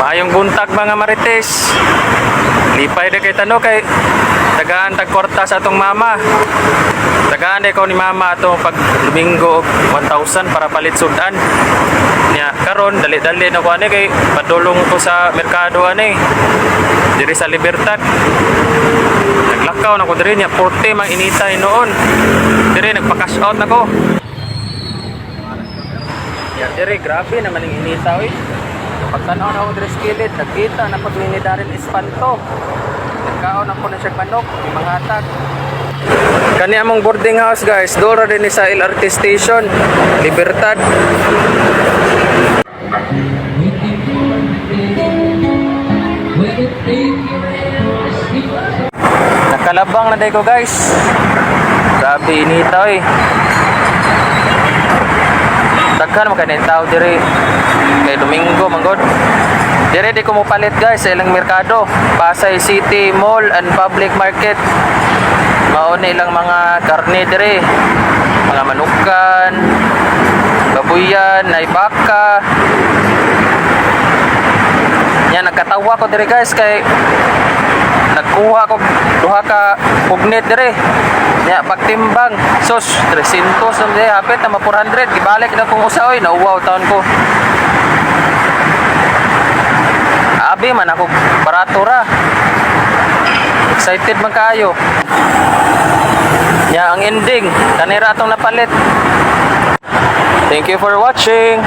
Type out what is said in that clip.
Maayong buntag mga marites. Lipay na kay tano kay tagaan tagkwarta sa atong mama. Tagaan ko ni mama ato pag Domingo 1,000 para palit sudan. Nya karon dali-dali na ko ani kay padulong ko sa merkado ani. Diri sa Libertad. Naglakaw na ko diri nya 40 mang initay noon. Diri nagpa-cash out na ko. Ya diri grabe naman ang inita oy. Pagtanaw na ako diri sa kilid, nagkita na pag ni Darin Espanto. Nagkaon ako na siya manok, mga hatag. Kani among boarding house guys, dora din ni sa LRT station, Libertad. Nakalabang na day ko guys. Grabe inita oy. Daghan man kanin tao diri kay Domingo manggod. Dire di ko mo palit guys sa ilang merkado, Pasay City Mall and Public Market. Mao ni ilang mga karne dire, mga manukan, babuyan, nay baka. Yan nagkatawa ko dire guys kay nagkuha ko duha ka pugnet dire. Nya pagtimbang sus 300 na dire hapit na 400 gibalik na kung usa oy nauwaw taon ko. Abi man ako barato ra. Excited man kaayo. Ya ang ending kanira atong napalit. Thank you for watching.